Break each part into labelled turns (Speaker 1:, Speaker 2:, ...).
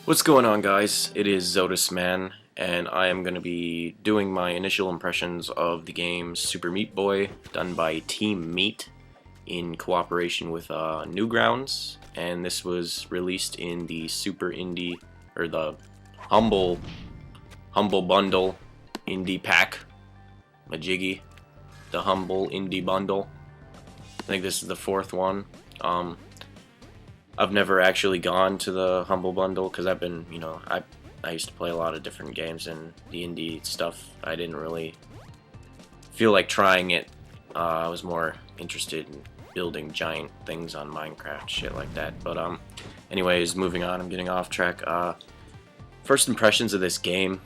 Speaker 1: What's going on, guys? It is Zodus Man, and I am going to be doing my initial impressions of the game Super Meat Boy, done by Team Meat in cooperation with Newgrounds, and this was released in the Super Indie, or the Humble Bundle Indie Pack, Majiggy, the Humble Indie Bundle. I think this is the fourth one. I've never actually gone to the Humble Bundle because I've been, I used to play a lot of different games, and the indie stuff, I didn't really feel like trying it. I was more interested in building giant things on Minecraft, shit like that. But anyways, moving on, I'm getting off track. First impressions of this game.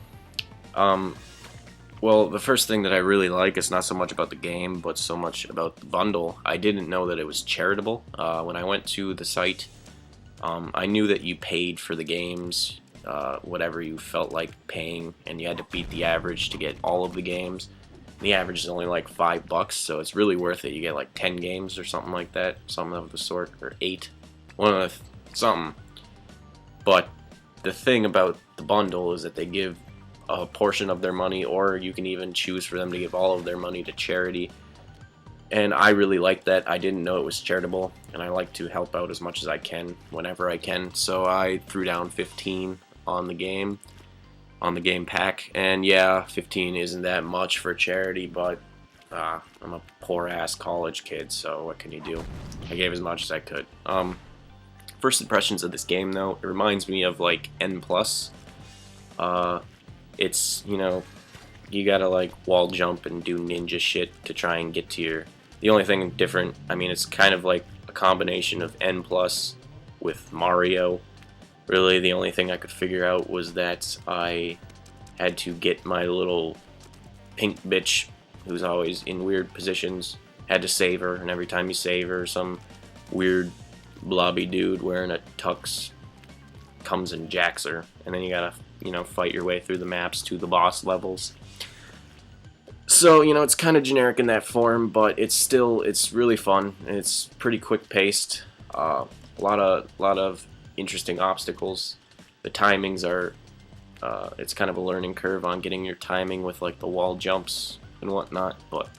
Speaker 1: Well, the first thing that I really like is not so much about the game, but so much about the bundle. I didn't know that it was charitable. When I went to the site, I knew that you paid for the games, whatever you felt like paying, and you had to beat the average to get all of the games. The average is only like $5, so it's really worth it. You get like 10 games or something like that, something of the sort, or 8, one of the, something. But the thing about the bundle is that they give a portion of their money, or you can even choose for them to give all of their money to charity. And I really like that. I didn't know it was charitable, and I like to help out as much as I can whenever I can. So I threw down 15 on the game pack, and yeah, 15 isn't that much for charity, but I'm a poor ass college kid, so what can you do? I gave as much as I could. First impressions of this game, though, it reminds me of like N+. It's, you gotta like wall jump and do ninja shit to try and get to your... The only thing different, I mean, it's kind of like a combination of N+ with Mario. Really, the only thing I could figure out was that I had to get my little pink bitch, who's always in weird positions, had to save her, and every time you save her, some weird blobby dude wearing a tux comes and jacks her, and then you gotta, fight your way through the maps to the boss levels. So, it's kind of generic in that form, but it's really fun, and it's pretty quick-paced. A lot of interesting obstacles. The timings are, it's kind of a learning curve on getting your timing with, like, the wall jumps and whatnot, but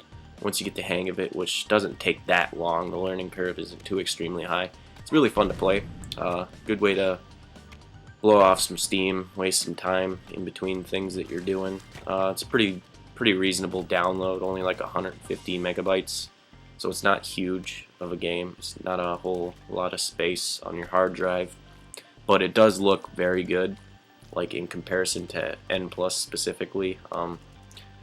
Speaker 1: once you get the hang of it, which doesn't take that long, the learning curve isn't too extremely high. It's really fun to play. Good way to blow off some steam, waste some time in between things that you're doing. It's pretty reasonable download, only like 150 megabytes, so it's not huge of a game. It's not a whole lot of space on your hard drive, but it does look very good, like in comparison to N+ specifically. I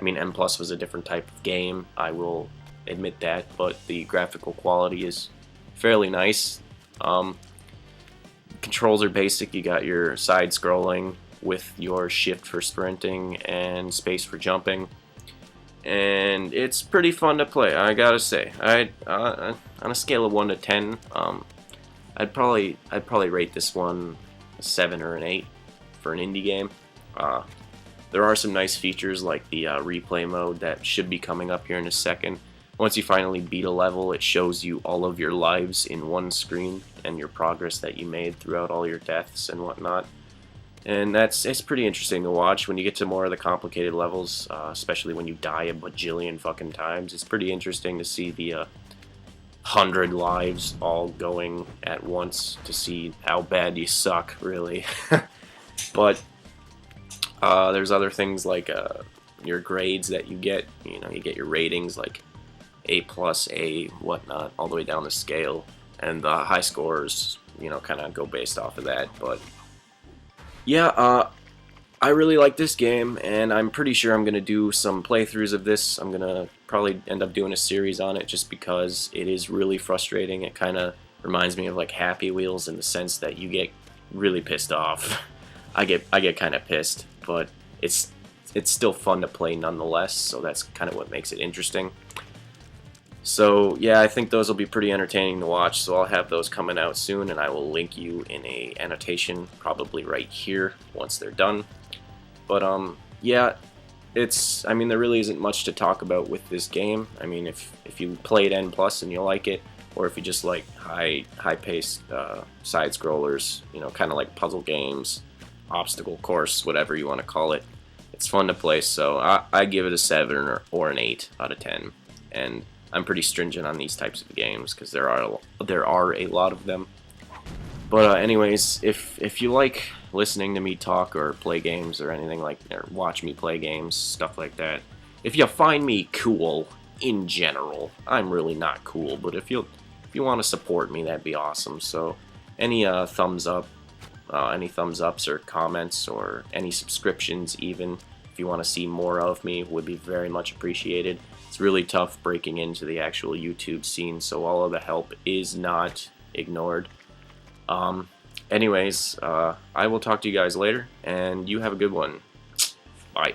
Speaker 1: mean, N+ was a different type of game, I will admit that, but the graphical quality is fairly nice. Controls are basic. You got your side scrolling with your shift for sprinting and space for jumping, and it's pretty fun to play, I gotta say. On a scale of 1 to 10, I'd probably rate this one a 7 or an 8 for an indie game. There are some nice features like the replay mode that should be coming up here in a second. Once you finally beat a level, it shows you all of your lives in one screen and your progress that you made throughout all your deaths and whatnot. And it's pretty interesting to watch when you get to more of the complicated levels, especially when you die a bajillion fucking times. It's pretty interesting to see the 100 lives all going at once to see how bad you suck, really. But there's other things like your grades that you get. You get your ratings like A+, A, whatnot, all the way down the scale, and the high scores, kind of go based off of that. But yeah, I really like this game, and I'm pretty sure I'm gonna do some playthroughs of this. I'm gonna probably end up doing a series on it, just because it is really frustrating. It kind of reminds me of like Happy Wheels in the sense that you get really pissed off. I get kind of pissed, but it's still fun to play nonetheless. So that's kind of what makes it interesting. So yeah, I think those will be pretty entertaining to watch, so I'll have those coming out soon, and I will link you in a annotation probably right here once they're done. But yeah, I mean, there really isn't much to talk about with this game. I mean, if you played N+ and you like it, or if you just like high-paced side scrollers, kind of like puzzle games, obstacle course, whatever you want to call it. It's fun to play, so I give it a 7 or an 8 out of 10. And I'm pretty stringent on these types of games because there are a lot of them. But anyways, if you like listening to me talk or play games or anything like, or watch me play games, stuff like that, if you find me cool in general, I'm really not cool, but if you want to support me, that'd be awesome. So any thumbs up, any thumbs ups or comments or any subscriptions even, if you want to see more of me, would be very much appreciated. It's really tough breaking into the actual YouTube scene, so all of the help is not ignored. Anyways, I will talk to you guys later, and you have a good one. Bye.